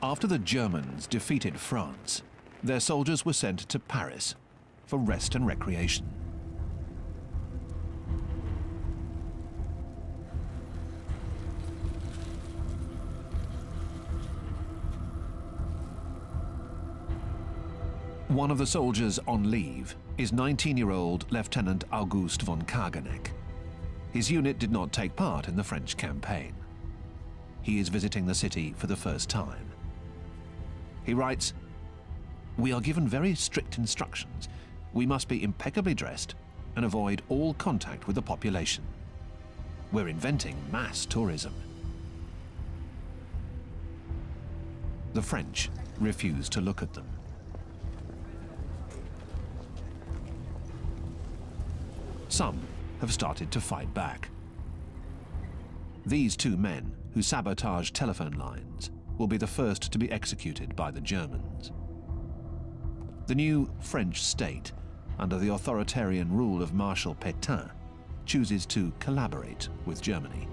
After the Germans defeated France, their soldiers were sent to Paris for rest and recreation. One of the soldiers on leave is 19-year-old Lieutenant Auguste von Kageneck. His unit did not take part in the French campaign. He is visiting the city for the first time. He writes, "We are given very strict instructions. We must be impeccably dressed and avoid all contact with the population. We're inventing mass tourism." The French refuse to look at them. Some have started to fight back. These two men, who sabotaged telephone lines, will be the first to be executed by the Germans. The new French state, under the authoritarian rule of Marshal Pétain, chooses to collaborate with Germany.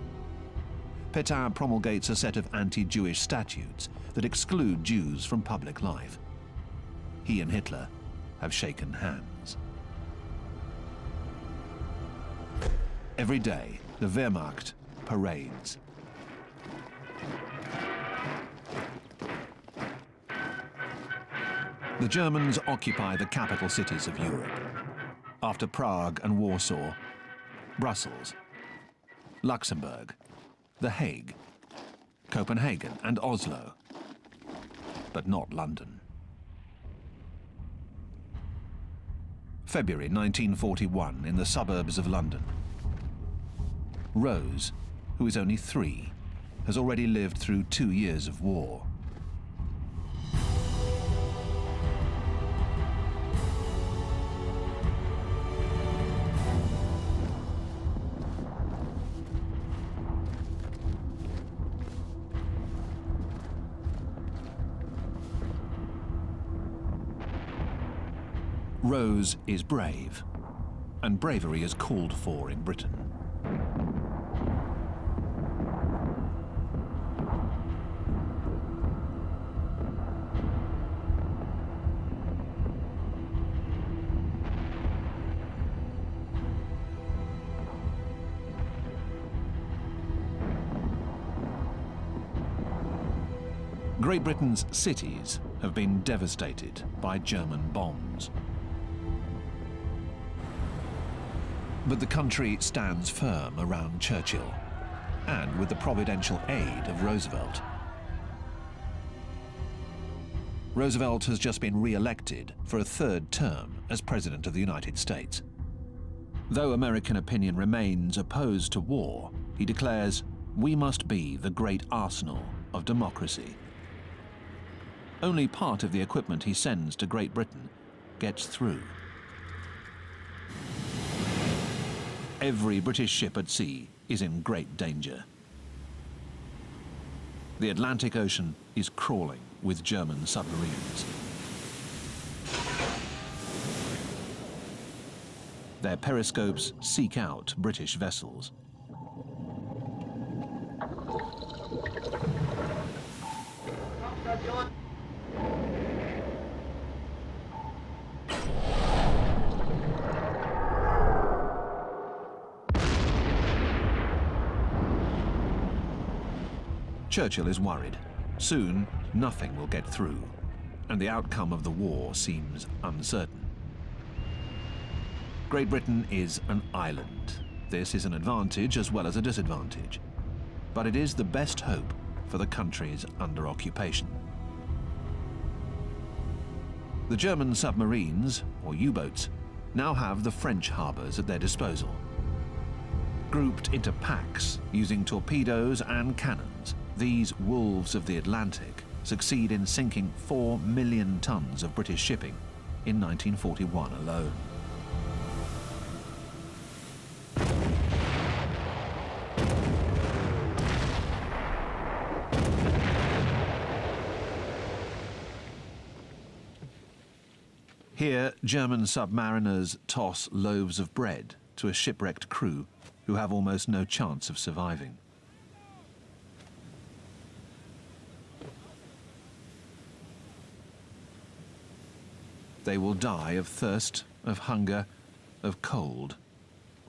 Pétain promulgates a set of anti-Jewish statutes that exclude Jews from public life. He and Hitler have shaken hands. Every day, the Wehrmacht parades. The Germans occupy the capital cities of Europe. After Prague and Warsaw, Brussels, Luxembourg, The Hague, Copenhagen and Oslo, but not London. February 1941 in the suburbs of London. Rose, who is only 3, has already lived through 2 years of war. Rose is brave, and bravery is called for in Britain. Great Britain's cities have been devastated by German bombs. But the country stands firm around Churchill, and with the providential aid of Roosevelt. Roosevelt has just been re-elected for a 3rd term as President of the United States. Though American opinion remains opposed to war, he declares, "We must be the great arsenal of democracy." Only part of the equipment he sends to Great Britain gets through. Every British ship at sea is in great danger. The Atlantic Ocean is crawling with German submarines. Their periscopes seek out British vessels. Churchill is worried. Soon, nothing will get through, and the outcome of the war seems uncertain. Great Britain is an island. This is an advantage as well as a disadvantage, but it is the best hope for the countries under occupation. The German submarines, or U-boats, now have the French harbours at their disposal. Grouped into packs using torpedoes and cannons, these wolves of the Atlantic succeed in sinking 4 million tons of British shipping in 1941 alone. Here, German submariners toss loaves of bread to a shipwrecked crew who have almost no chance of surviving. They will die of thirst, of hunger, of cold,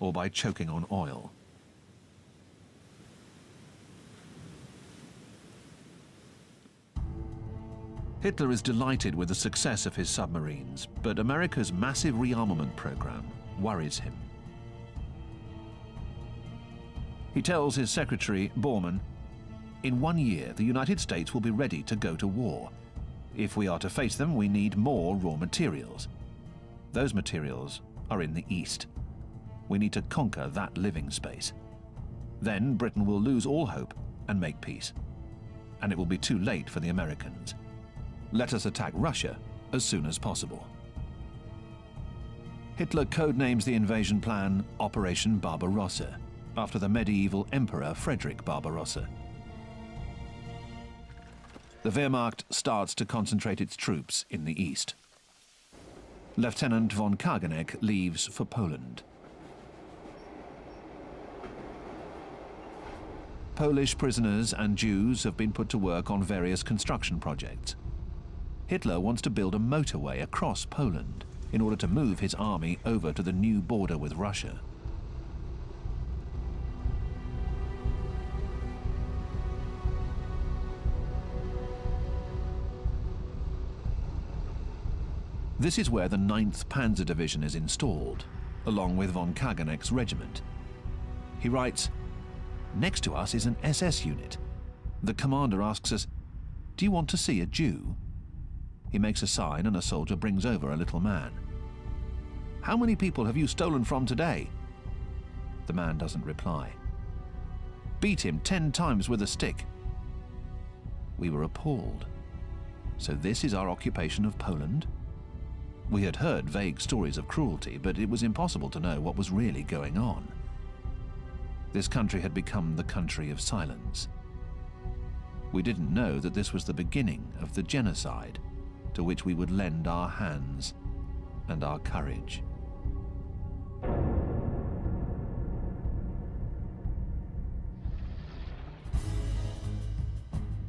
or by choking on oil. Hitler is delighted with the success of his submarines, but America's massive rearmament program worries him. He tells his secretary, Bormann, "In 1 year, the United States will be ready to go to war. If we are to face them, we need more raw materials. Those materials are in the East. We need to conquer that living space. Then Britain will lose all hope and make peace. And it will be too late for the Americans. Let us attack Russia as soon as possible." Hitler codenames the invasion plan Operation Barbarossa, after the medieval emperor Frederick Barbarossa. The Wehrmacht starts to concentrate its troops in the east. Lieutenant von Kageneck leaves for Poland. Polish prisoners and Jews have been put to work on various construction projects. Hitler wants to build a motorway across Poland in order to move his army over to the new border with Russia. This is where the 9th Panzer Division is installed, along with von Kageneck's regiment. He writes, "Next to us is an SS unit. The commander asks us, 'Do you want to see a Jew?' He makes a sign and a soldier brings over a little man. 'How many people have you stolen from today?' The man doesn't reply. 'Beat him 10 times with a stick.' We were appalled. So this is our occupation of Poland? We had heard vague stories of cruelty, but it was impossible to know what was really going on. This country had become the country of silence. We didn't know that this was the beginning of the genocide to which we would lend our hands and our courage."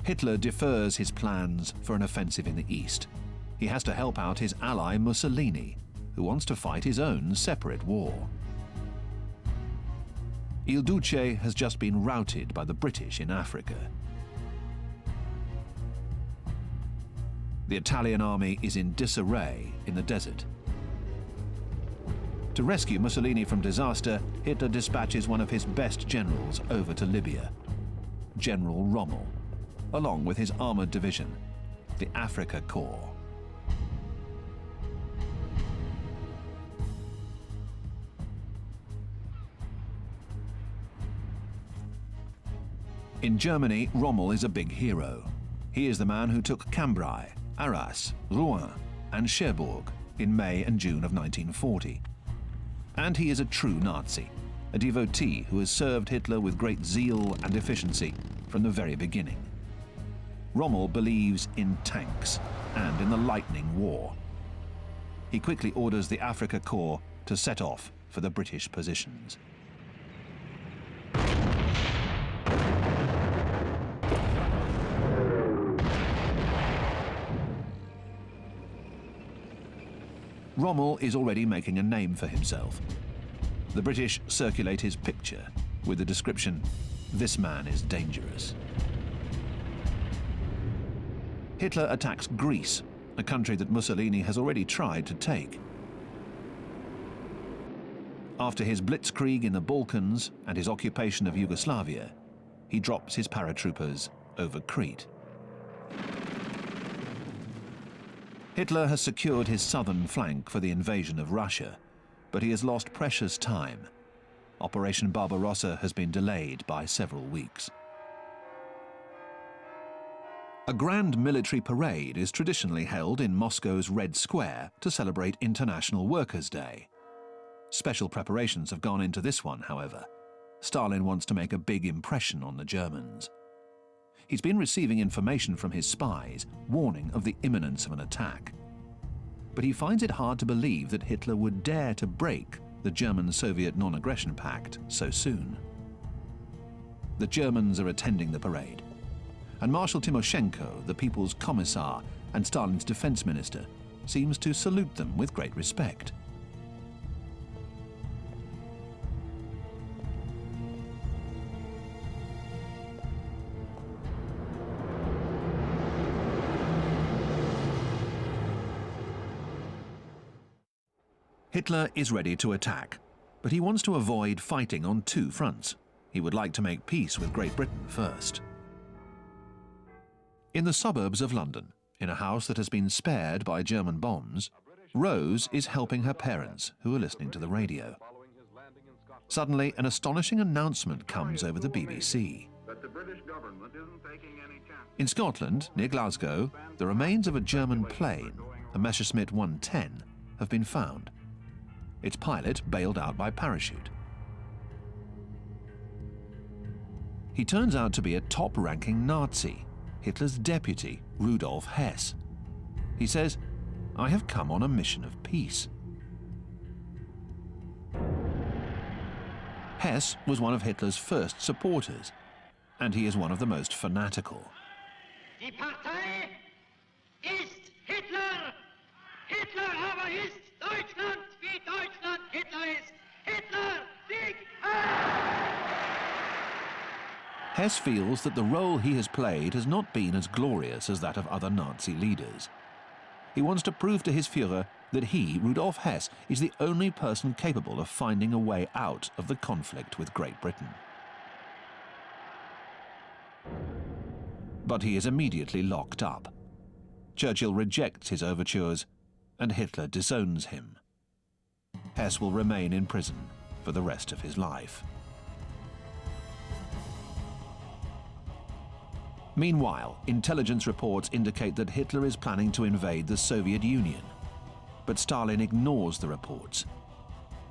Hitler defers his plans for an offensive in the east. He has to help out his ally Mussolini, who wants to fight his own separate war. Il Duce has just been routed by the British in Africa. The Italian army is in disarray in the desert. To rescue Mussolini from disaster, Hitler dispatches one of his best generals over to Libya, General Rommel, along with his armored division, the Afrika Korps. In Germany, Rommel is a big hero. He is the man who took Cambrai, Arras, Rouen, and Cherbourg in May and June of 1940. And he is a true Nazi, a devotee who has served Hitler with great zeal and efficiency from the very beginning. Rommel believes in tanks and in the lightning war. He quickly orders the Afrika Korps to set off for the British positions. Rommel is already making a name for himself. The British circulate his picture with the description, "This man is dangerous." Hitler attacks Greece, a country that Mussolini has already tried to take. After his blitzkrieg in the Balkans and his occupation of Yugoslavia, he drops his paratroopers over Crete. Hitler has secured his southern flank for the invasion of Russia, but he has lost precious time. Operation Barbarossa has been delayed by several weeks. A grand military parade is traditionally held in Moscow's Red Square to celebrate International Workers' Day. Special preparations have gone into this one, however. Stalin wants to make a big impression on the Germans. He's been receiving information from his spies, warning of the imminence of an attack. But he finds it hard to believe that Hitler would dare to break the German-Soviet non-aggression pact so soon. The Germans are attending the parade, and Marshal Timoshenko, the People's Commissar and Stalin's defense minister, seems to salute them with great respect. Hitler is ready to attack, but he wants to avoid fighting on two fronts. He would like to make peace with Great Britain first. In the suburbs of London, in a house that has been spared by German bombs, Rose is helping her parents, who are listening to the radio. Suddenly, an astonishing announcement comes over the BBC. In Scotland, near Glasgow, the remains of a German plane, a Messerschmitt 110, have been found. Its pilot bailed out by parachute. He turns out to be a top-ranking Nazi, Hitler's deputy, Rudolf Hess. He says, "I have come on a mission of peace." Hess was one of Hitler's first supporters, and he is one of the most fanatical. Die Partei ist Hitler! Hitler aber ist Deutschland, wie Deutschland Hitler ist! Hitler, Sieg! Hess feels that the role he has played has not been as glorious as that of other Nazi leaders. He wants to prove to his Führer that he, Rudolf Hess, is the only person capable of finding a way out of the conflict with Great Britain. But he is immediately locked up. Churchill rejects his overtures, and Hitler disowns him. Hess will remain in prison for the rest of his life. Meanwhile, intelligence reports indicate that Hitler is planning to invade the Soviet Union. But Stalin ignores the reports,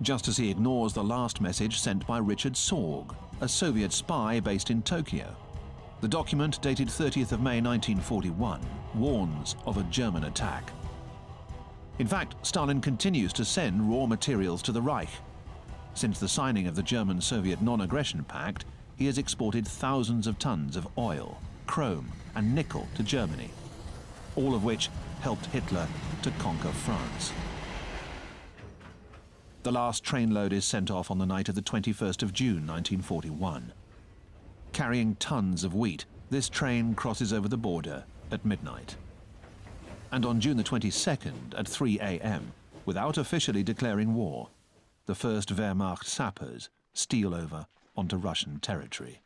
just as he ignores the last message sent by Richard Sorg, a Soviet spy based in Tokyo. The document, dated 30th of May 1941, warns of a German attack. In fact, Stalin continues to send raw materials to the Reich. Since the signing of the German-Soviet Non-Aggression Pact, he has exported thousands of tons of oil, chrome and nickel to Germany, all of which helped Hitler to conquer France. The last trainload is sent off on the night of the 21st of June 1941. Carrying tons of wheat, this train crosses over the border at midnight. And on June the 22nd at 3 a.m., without officially declaring war, the first Wehrmacht sappers steal over onto Russian territory.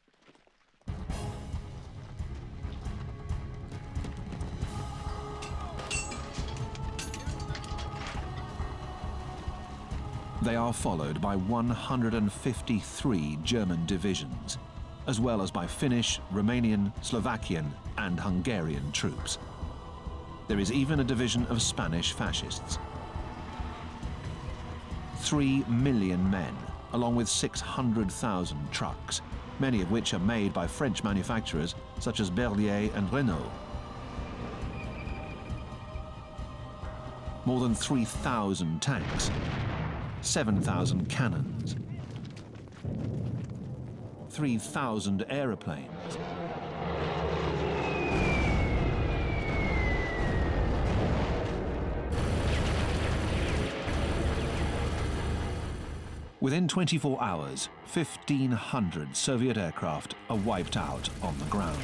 They are followed by 153 German divisions, as well as by Finnish, Romanian, Slovakian and Hungarian troops. There is even a division of Spanish fascists. 3 million men, along with 600,000 trucks, many of which are made by French manufacturers such as Berliet and Renault. More than 3,000 tanks, 7,000 cannons, 3,000 aeroplanes, within 24 hours, 1,500 Soviet aircraft are wiped out on the ground.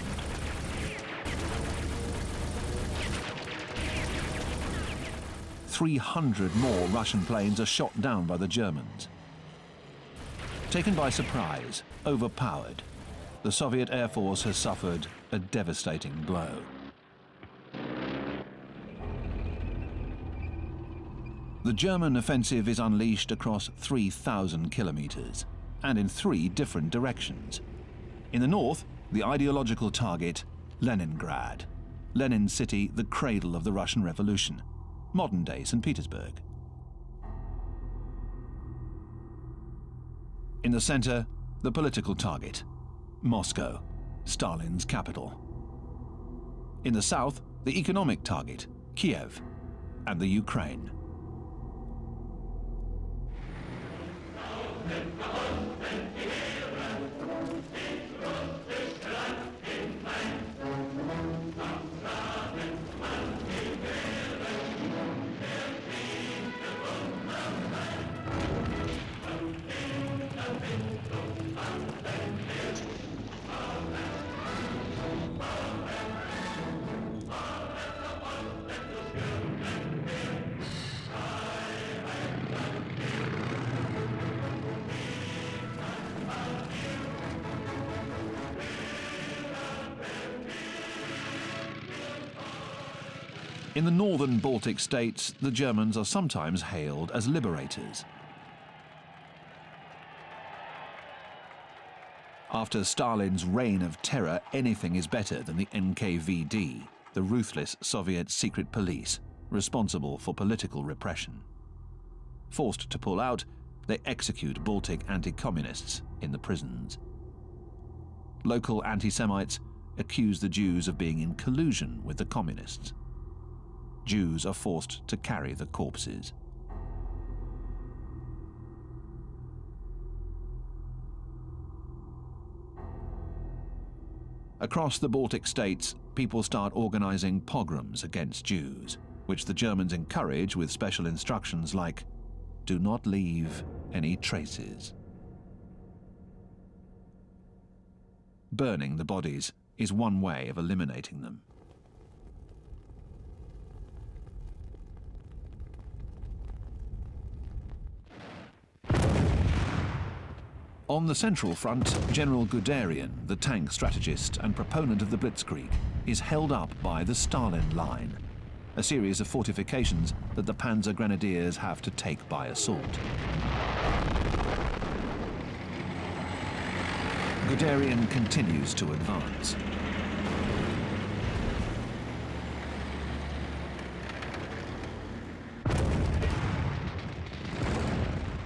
"300 more Russian planes are shot down by the Germans. Taken by surprise, overpowered, the Soviet Air Force has suffered a devastating blow. The German offensive is unleashed across 3,000 kilometers and in 3 different directions. In the north, the ideological target, Leningrad. Lenin City, the cradle of the Russian Revolution. Modern-day St. Petersburg. In the center, the political target, Moscow, Stalin's capital. In the south, the economic target, Kiev, and the Ukraine. In the northern Baltic states, the Germans are sometimes hailed as liberators. After Stalin's reign of terror, anything is better than the NKVD, the ruthless Soviet secret police, responsible for political repression. Forced to pull out, they execute Baltic anti-communists in the prisons. Local anti-Semites accuse the Jews of being in collusion with the communists. Jews are forced to carry the corpses. Across the Baltic states, people start organizing pogroms against Jews, which the Germans encourage with special instructions like, "Do not leave any traces." Burning the bodies is one way of eliminating them. On the Central Front, General Guderian, the tank strategist and proponent of the Blitzkrieg, is held up by the Stalin Line, a series of fortifications that the Panzer Grenadiers have to take by assault. Guderian continues to advance.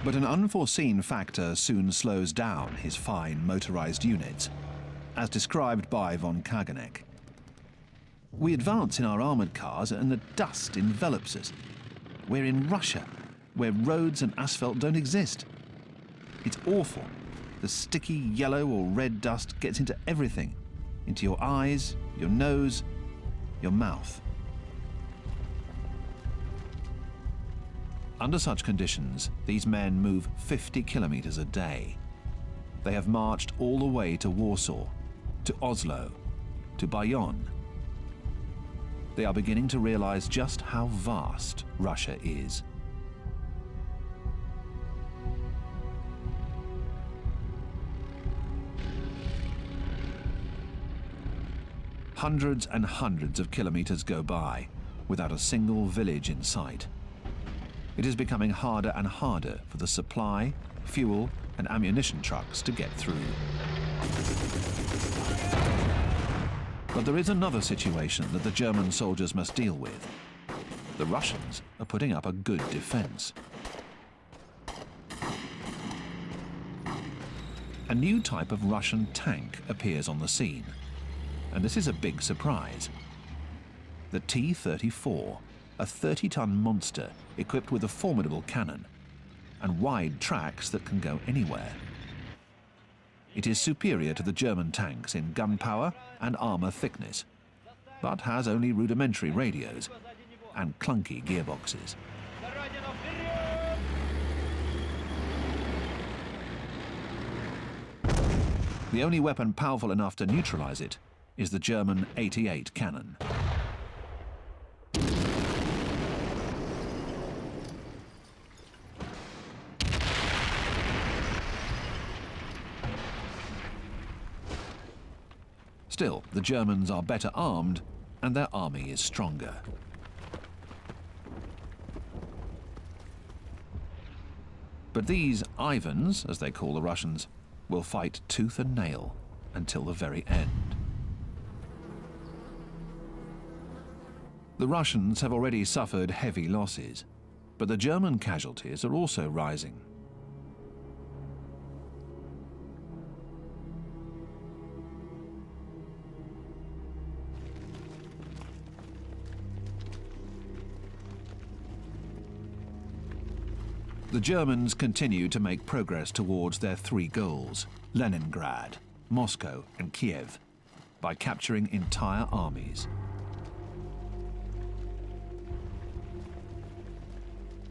But an unforeseen factor soon slows down his fine motorized units, as described by von Kageneck. We advance in our armored cars and the dust envelops us. We're in Russia, where roads and asphalt don't exist. It's awful. The sticky yellow or red dust gets into everything, into your eyes, your nose, your mouth. Under such conditions, these men move 50 kilometers a day. They have marched all the way to Warsaw, to Oslo, to Bayonne. They are beginning to realize just how vast Russia is. Hundreds and hundreds of kilometers go by without a single village in sight. It is becoming harder and harder for the supply, fuel, and ammunition trucks to get through. But there is another situation that the German soldiers must deal with. The Russians are putting up a good defense. A new type of Russian tank appears on the scene, and this is a big surprise. The T-34, a 30-ton monster equipped with a formidable cannon and wide tracks that can go anywhere. It is superior to the German tanks in gun power and armor thickness, but has only rudimentary radios and clunky gearboxes. The only weapon powerful enough to neutralize it is the German 88 cannon. Still, the Germans are better armed and their army is stronger. But these Ivans, as they call the Russians, will fight tooth and nail until the very end. The Russians have already suffered heavy losses, but the German casualties are also rising. The Germans continue to make progress towards their three goals, Leningrad, Moscow and Kiev, by capturing entire armies.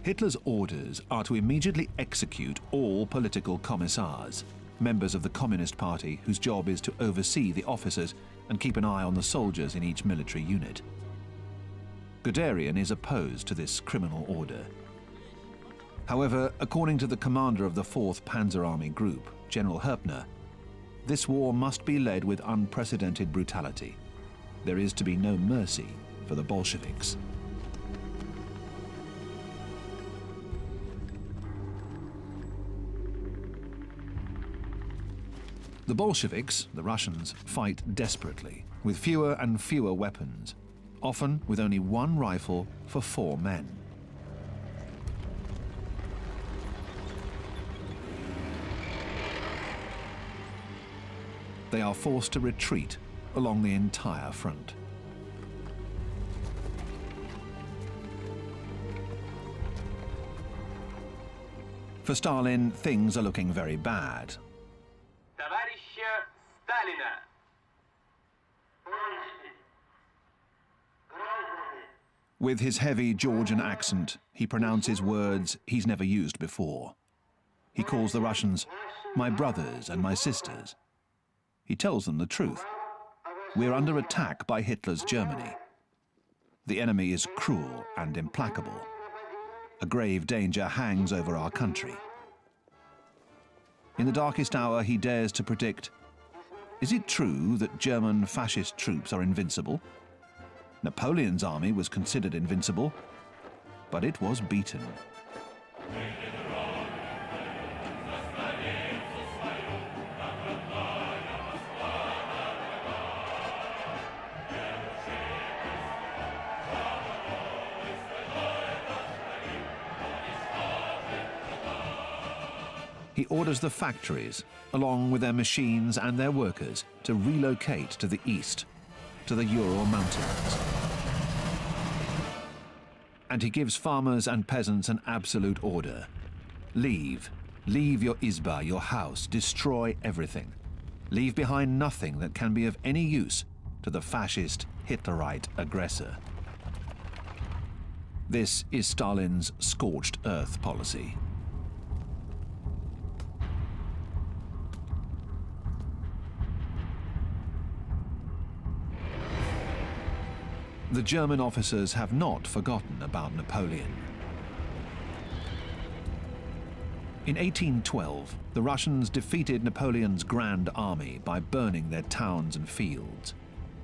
Hitler's orders are to immediately execute all political commissars, members of the Communist Party whose job is to oversee the officers and keep an eye on the soldiers in each military unit. Guderian is opposed to this criminal order. However, according to the commander of the 4th Panzer Army Group, General Herpner, this war must be led with unprecedented brutality. There is to be no mercy for the Bolsheviks. The Bolsheviks, the Russians, fight desperately, with fewer and fewer weapons, often with only one rifle for 4 men. They are forced to retreat along the entire front. For Stalin, things are looking very bad. With his heavy Georgian accent, he pronounces words he's never used before. He calls the Russians my brothers and my sisters. He tells them the truth. We're under attack by Hitler's Germany. The enemy is cruel and implacable. A grave danger hangs over our country. In the darkest hour, he dares to predict, is it true that German fascist troops are invincible? Napoleon's army was considered invincible, but it was beaten. He orders the factories, along with their machines and their workers, to relocate to the east, to the Ural Mountains. And he gives farmers and peasants an absolute order. Leave. Leave your izba, your house. Destroy everything. Leave behind nothing that can be of any use to the fascist Hitlerite aggressor. This is Stalin's scorched earth policy. The German officers have not forgotten about Napoleon. In 1812, the Russians defeated Napoleon's Grand Army by burning their towns and fields,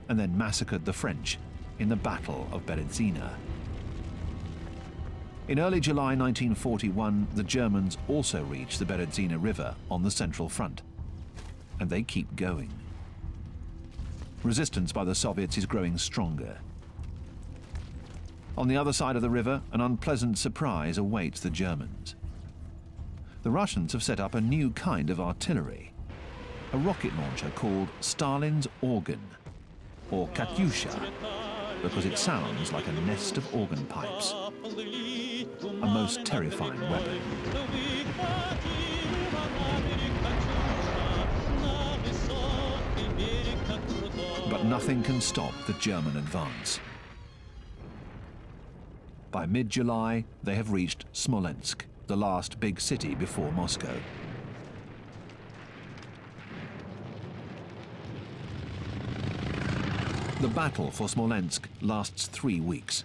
and then massacred the French in the Battle of Berezina. In early July 1941, the Germans also reached the Berezina River on the Central Front, and they keep going. Resistance by the Soviets is growing stronger. On the other side of the river, an unpleasant surprise awaits the Germans. The Russians have set up a new kind of artillery, a rocket launcher called Stalin's Organ, or Katyusha, because it sounds like a nest of organ pipes. A most terrifying weapon. But nothing can stop the German advance. By mid-July, they have reached Smolensk, the last big city before Moscow. The battle for Smolensk lasts 3 weeks.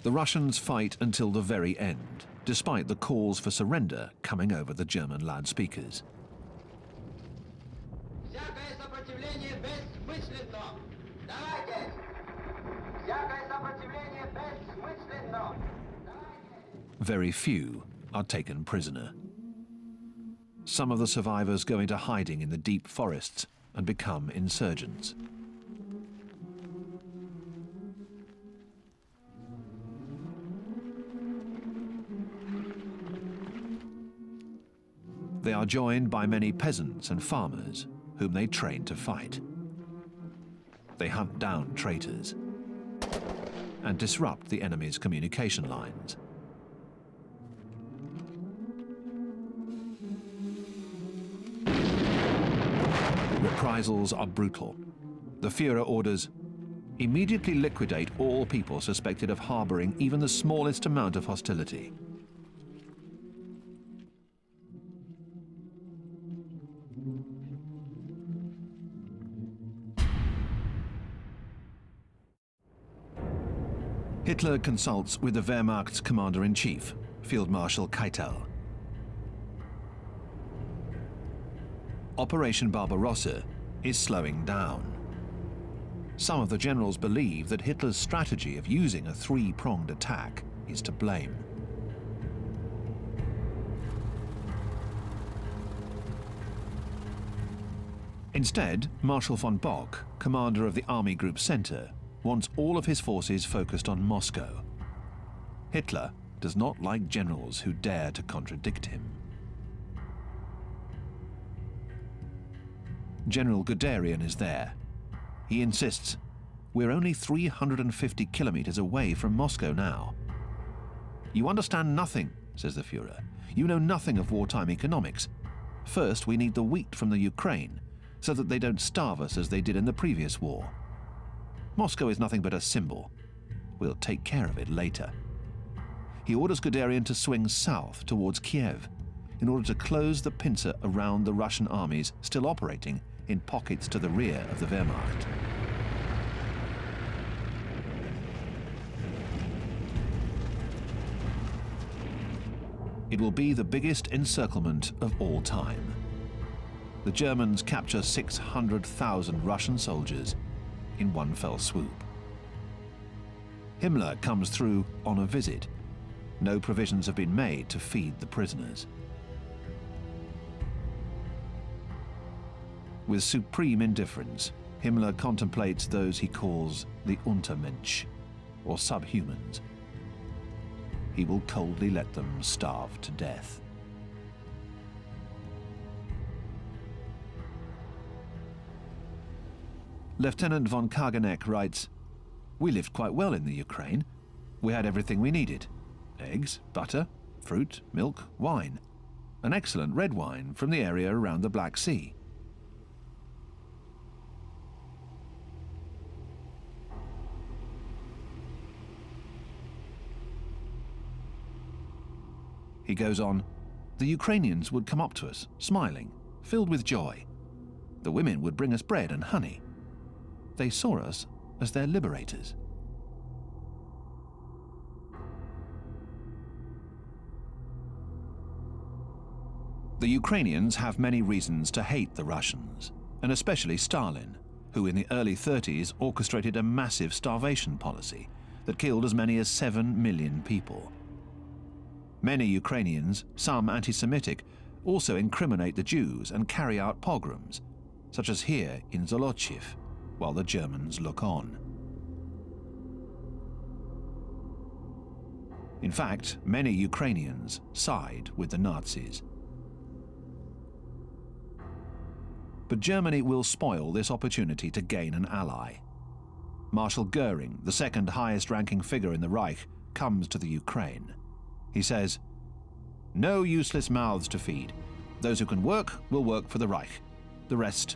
The Russians fight until the very end, despite the calls for surrender coming over the German loudspeakers. Very few are taken prisoner. Some of the survivors go into hiding in the deep forests and become insurgents. They are joined by many peasants and farmers whom they train to fight. They hunt down traitors and disrupt the enemy's communication lines. Reprisals are brutal. The Führer orders, immediately liquidate all people suspected of harboring even the smallest amount of hostility. Hitler consults with the Wehrmacht's commander-in-chief, Field Marshal Keitel. Operation Barbarossa is slowing down. Some of the generals believe that Hitler's strategy of using a three-pronged attack is to blame. Instead, Marshal von Bock, commander of the Army Group Center, wants all of his forces focused on Moscow. Hitler does not like generals who dare to contradict him. General Guderian is there. He insists, "We're only 350 kilometers away from Moscow now." "You understand nothing," says the Führer. "You know nothing of wartime economics. First, we need the wheat from the Ukraine, so that they don't starve us as they did in the previous war. Moscow is nothing but a symbol. We'll take care of it later." He orders Guderian to swing south towards Kiev in order to close the pincer around the Russian armies still operating in pockets to the rear of the Wehrmacht. It will be the biggest encirclement of all time. The Germans capture 600,000 Russian soldiers in one fell swoop. Himmler comes through on a visit. No provisions have been made to feed the prisoners. With supreme indifference, Himmler contemplates those he calls the Untermensch, or subhumans. He will coldly let them starve to death. Lieutenant von Kageneck writes, "We lived quite well in the Ukraine. We had everything we needed: eggs, butter, fruit, milk, wine. An excellent red wine from the area around the Black Sea." He goes on, "The Ukrainians would come up to us, smiling, filled with joy. The women would bring us bread and honey. They saw us as their liberators." The Ukrainians have many reasons to hate the Russians, and especially Stalin, who in the early 30s orchestrated a massive starvation policy that killed as many as 7 million people. Many Ukrainians, some anti-Semitic, also incriminate the Jews and carry out pogroms, such as here in Zolochiv, while the Germans look on. In fact, many Ukrainians side with the Nazis. But Germany will spoil this opportunity to gain an ally. Marshal Goering, the second highest-ranking figure in the Reich, comes to the Ukraine. He says, "No useless mouths to feed. Those who can work will work for the Reich. The rest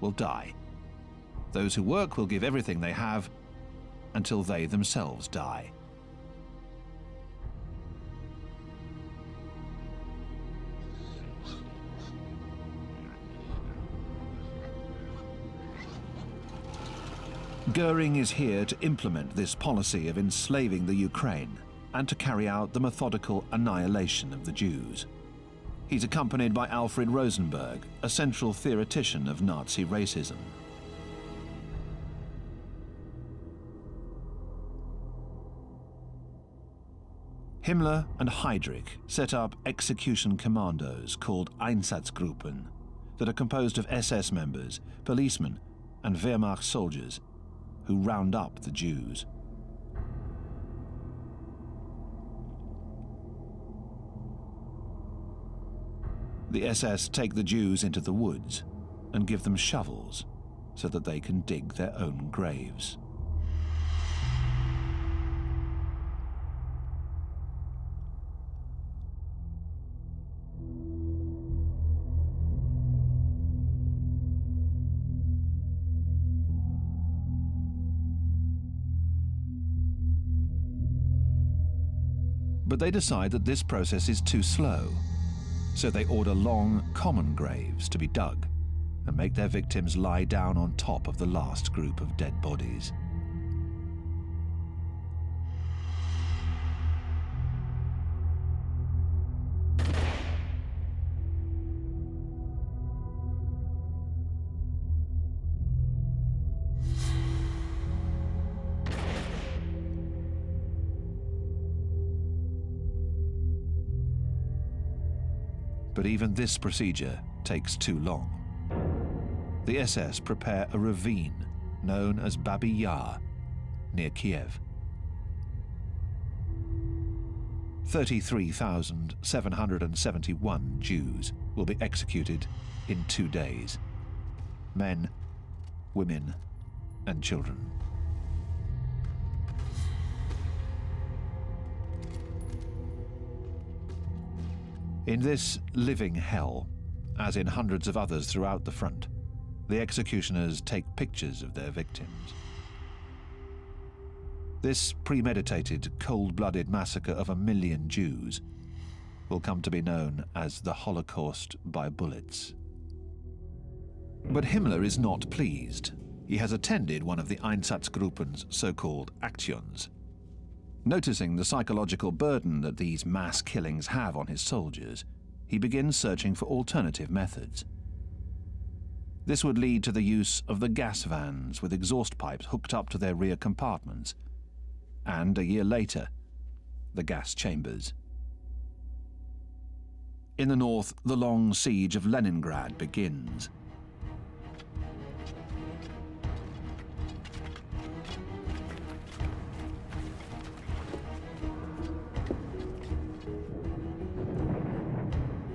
will die. Those who work will give everything they have until they themselves die." Goering is here to implement this policy of enslaving the Ukraine and to carry out the methodical annihilation of the Jews. He's accompanied by Alfred Rosenberg, a central theoretician of Nazi racism. Himmler and Heydrich set up execution commandos called Einsatzgruppen that are composed of SS members, policemen, and Wehrmacht soldiers who round up the Jews. The SS take the Jews into the woods and give them shovels so that they can dig their own graves. But they decide that this process is too slow, so they order long, common graves to be dug and make their victims lie down on top of the last group of dead bodies. But even this procedure takes too long. The SS prepare a ravine known as Babi Yar near Kiev. 33,771 Jews will be executed in 2 days. Men, women, and children. In this living hell, as in hundreds of others throughout the front, the executioners take pictures of their victims. This premeditated, cold-blooded massacre of 1 million Jews will come to be known as the Holocaust by bullets. But Himmler is not pleased. He has attended one of the Einsatzgruppen's so-called actions. Noticing the psychological burden that these mass killings have on his soldiers, he begins searching for alternative methods. This would lead to the use of the gas vans with exhaust pipes hooked up to their rear compartments, and a year later, the gas chambers. In the north, the long siege of Leningrad begins.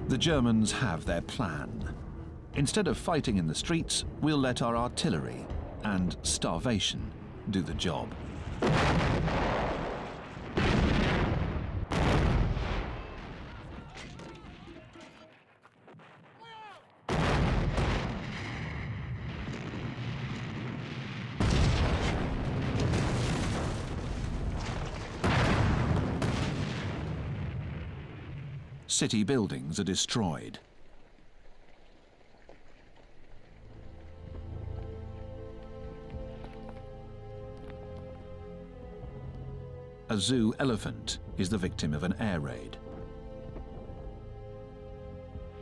The Germans have their plan. Instead of fighting in the streets, we'll let our artillery and starvation do the job. City buildings are destroyed. A zoo elephant is the victim of an air raid.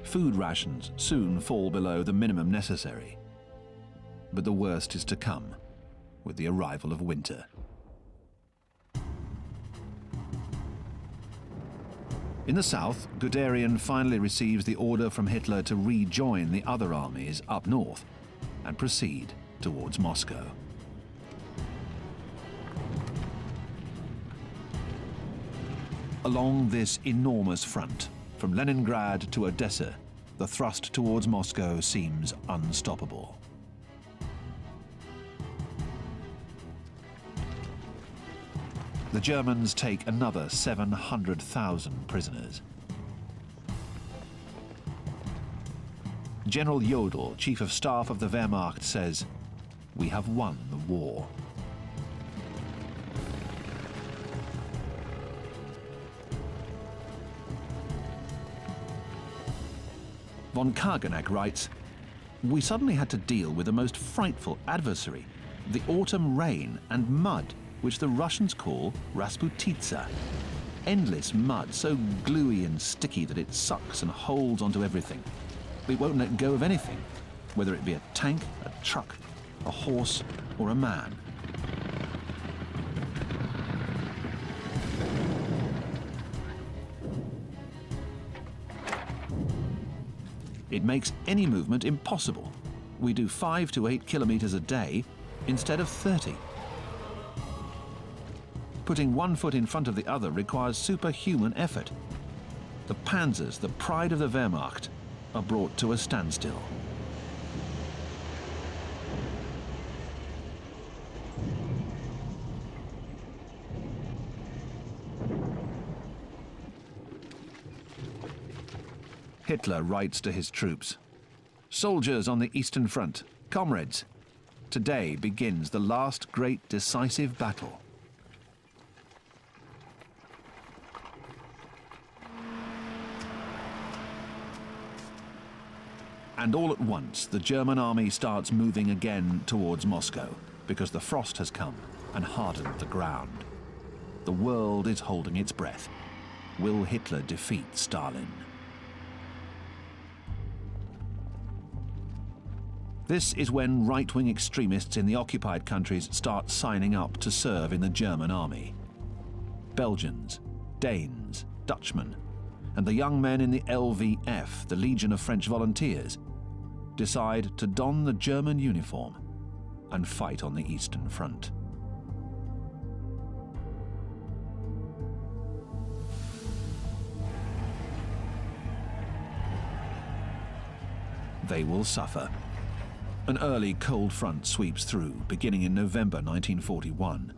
Food rations soon fall below the minimum necessary. But the worst is to come with the arrival of winter. In the south, Guderian finally receives the order from Hitler to rejoin the other armies up north and proceed towards Moscow. Along this enormous front, from Leningrad to Odessa, the thrust towards Moscow seems unstoppable. The Germans take another 700,000 prisoners. General Jodl, Chief of Staff of the Wehrmacht, says, "We have won the war." Von Kageneck writes, "We suddenly had to deal with the most frightful adversary, the autumn rain and mud, which the Russians call Rasputitsa. Endless mud, so gluey and sticky that it sucks and holds onto everything. It won't let go of anything, whether it be a tank, a truck, a horse, or a man." It makes any movement impossible. We do 5 to 8 kilometers a day instead of 30. Putting one foot in front of the other requires superhuman effort. The panzers, the pride of the Wehrmacht, are brought to a standstill. Hitler writes to his troops, "Soldiers on the Eastern Front, comrades, today begins the last great decisive battle." And all at once, the German army starts moving again towards Moscow, because the frost has come and hardened the ground. The world is holding its breath. Will Hitler defeat Stalin? This is when right-wing extremists in the occupied countries start signing up to serve in the German army. Belgians, Danes, Dutchmen, and the young men in the LVF, the Legion of French Volunteers, decide to don the German uniform and fight on the Eastern Front. They will suffer. An early cold front sweeps through, beginning in November 1941.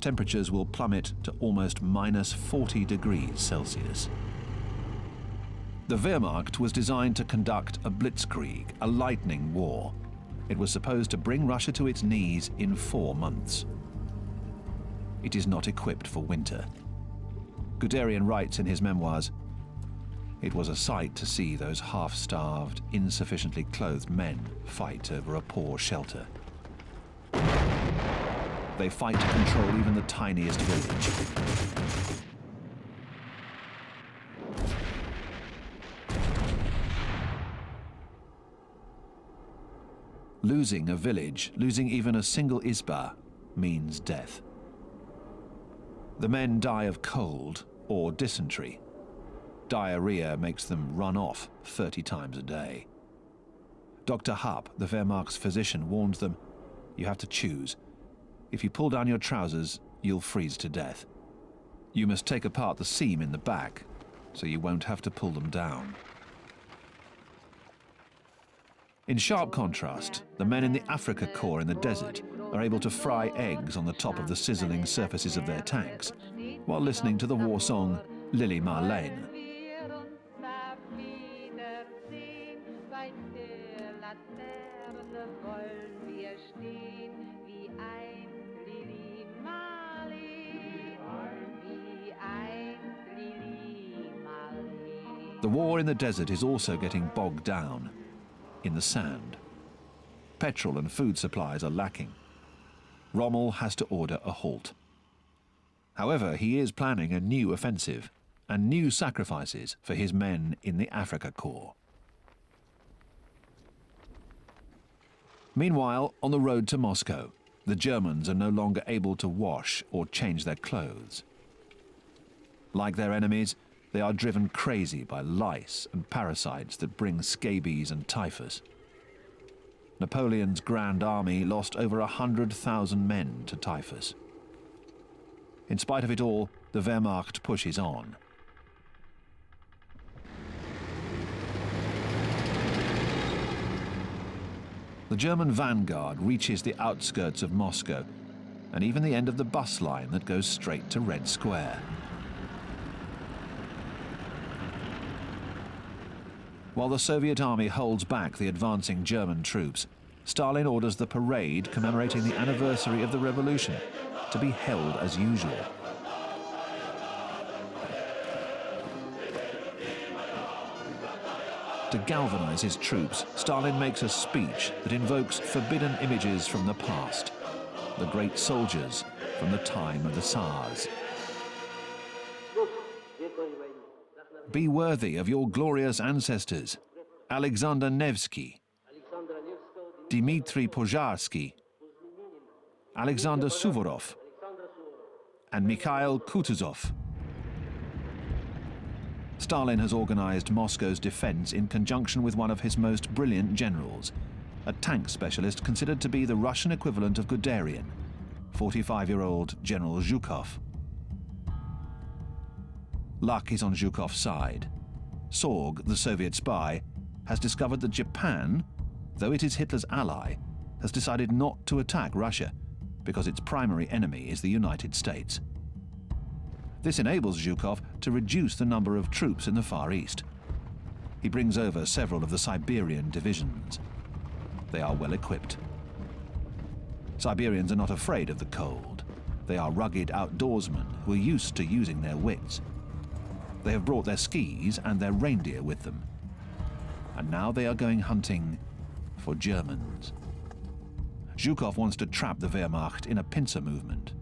Temperatures will plummet to almost minus 40 degrees Celsius. The Wehrmacht was designed to conduct a blitzkrieg, a lightning war. It was supposed to bring Russia to its knees in 4 months. It is not equipped for winter. Guderian writes in his memoirs, "It was a sight to see those half-starved, insufficiently clothed men fight over a poor shelter. They fight to control even the tiniest village. Losing a village, losing even a single Isba, means death. The men die of cold or dysentery. Diarrhea makes them run off 30 times a day. Dr. Happ, the Wehrmacht's physician, warns them, "You have to choose. If you pull down your trousers, you'll freeze to death. You must take apart the seam in the back, so you won't have to pull them down." In sharp contrast, the men in the Afrika Korps in the desert are able to fry eggs on the top of the sizzling surfaces of their tanks, while listening to the war song Lili Marleen. The war in the desert is also getting bogged down in the sand. Petrol and food supplies are lacking. Rommel has to order a halt. However, he is planning a new offensive and new sacrifices for his men in the Afrika Korps. Meanwhile, on the road to Moscow, the Germans are no longer able to wash or change their clothes. Like their enemies, they are driven crazy by lice and parasites that bring scabies and typhus. Napoleon's Grand Army lost over 100,000 men to typhus. In spite of it all, the Wehrmacht pushes on. The German vanguard reaches the outskirts of Moscow and even the end of the bus line that goes straight to Red Square. While the Soviet army holds back the advancing German troops, Stalin orders the parade commemorating the anniversary of the revolution to be held as usual. To galvanize his troops, Stalin makes a speech that invokes forbidden images from the past, the great soldiers from the time of the Tsars. Be worthy of your glorious ancestors, Alexander Nevsky, Dmitry Pozharsky, Alexander Suvorov, and Mikhail Kutuzov. Stalin has organized Moscow's defense in conjunction with one of his most brilliant generals, a tank specialist considered to be the Russian equivalent of Guderian, 45-year-old General Zhukov. Luck is on Zhukov's side. Sorg, the Soviet spy, has discovered that Japan, though it is Hitler's ally, has decided not to attack Russia because its primary enemy is the United States. This enables Zhukov to reduce the number of troops in the Far East. He brings over several of the Siberian divisions. They are well equipped. Siberians are not afraid of the cold. They are rugged outdoorsmen who are used to using their wits. They have brought their skis and their reindeer with them. And now they are going hunting for Germans. Zhukov wants to trap the Wehrmacht in a pincer movement.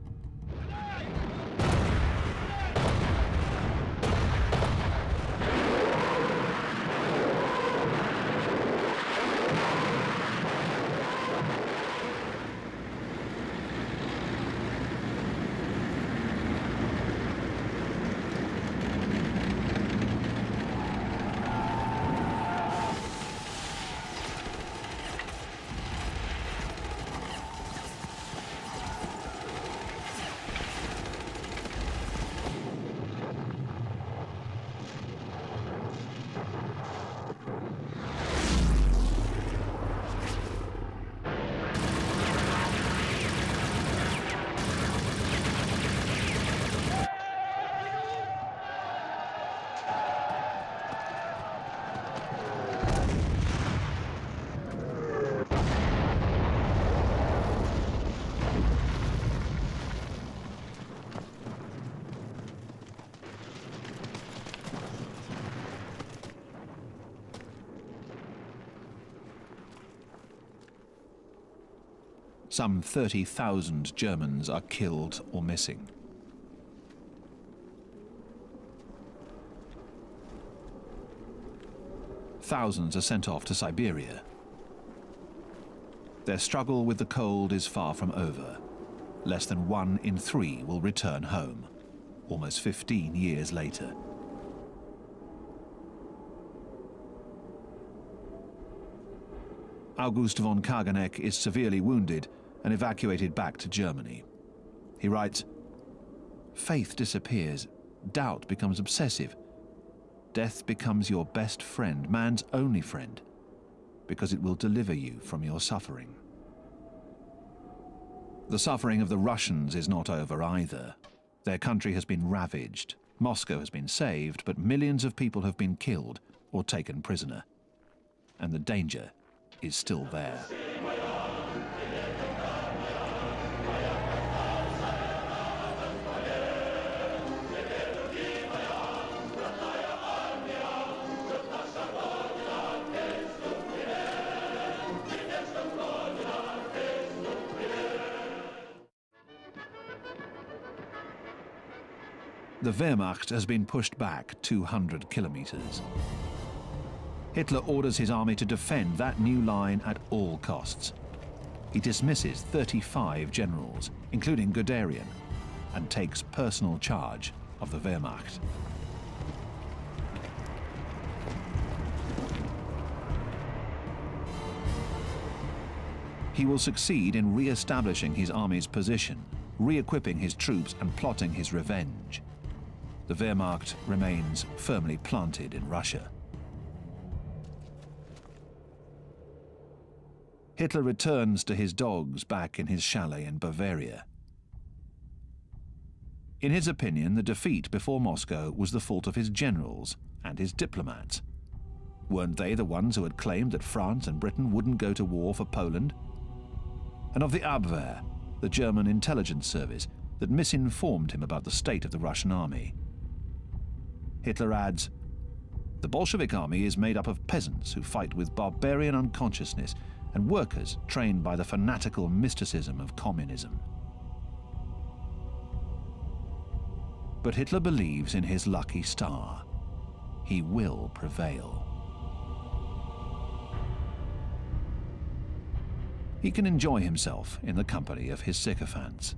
Some 30,000 Germans are killed or missing. Thousands are sent off to Siberia. Their struggle with the cold is far from over. Less than 1 in 3 will return home, almost 15 years later. August von Kageneck is severely wounded and evacuated back to Germany. He writes, "Faith disappears, doubt becomes obsessive. Death becomes your best friend, man's only friend, because it will deliver you from your suffering." The suffering of the Russians is not over either. Their country has been ravaged. Moscow has been saved, but millions of people have been killed or taken prisoner. And the danger is still there. The Wehrmacht has been pushed back 200 kilometers. Hitler orders his army to defend that new line at all costs. He dismisses 35 generals, including Guderian, and takes personal charge of the Wehrmacht. He will succeed in re-establishing his army's position, re-equipping his troops and plotting his revenge. The Wehrmacht remains firmly planted in Russia. Hitler returns to his dogs back in his chalet in Bavaria. In his opinion, the defeat before Moscow was the fault of his generals and his diplomats. Weren't they the ones who had claimed that France and Britain wouldn't go to war for Poland? And of the Abwehr, the German intelligence service, that misinformed him about the state of the Russian army. Hitler adds, "The Bolshevik army is made up of peasants who fight with barbarian unconsciousness and workers trained by the fanatical mysticism of communism." But Hitler believes in his lucky star. He will prevail. He can enjoy himself in the company of his sycophants.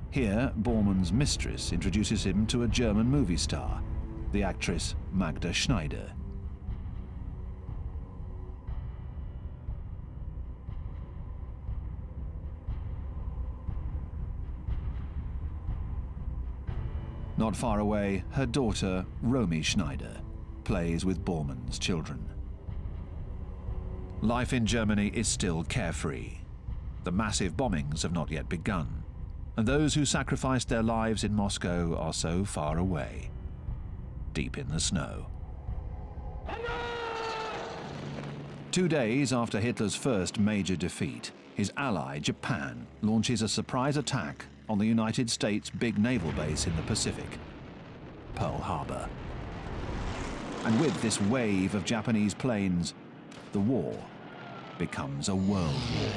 Here, Bormann's mistress introduces him to a German movie star, the actress Magda Schneider. Not far away, her daughter, Romy Schneider, plays with Bormann's children. Life in Germany is still carefree. The massive bombings have not yet begun, and those who sacrificed their lives in Moscow are so far away, deep in the snow. 2 days after Hitler's first major defeat, his ally, Japan, launches a surprise attack on the United States' big naval base in the Pacific, Pearl Harbor. And with this wave of Japanese planes, the war becomes a world war.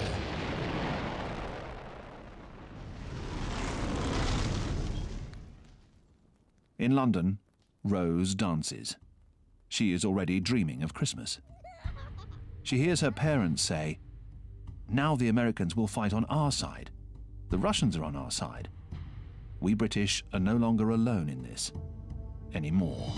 In London, Rose dances. She is already dreaming of Christmas. She hears her parents say, "Now the Americans will fight on our side. The Russians are on our side. We British are no longer alone in this anymore."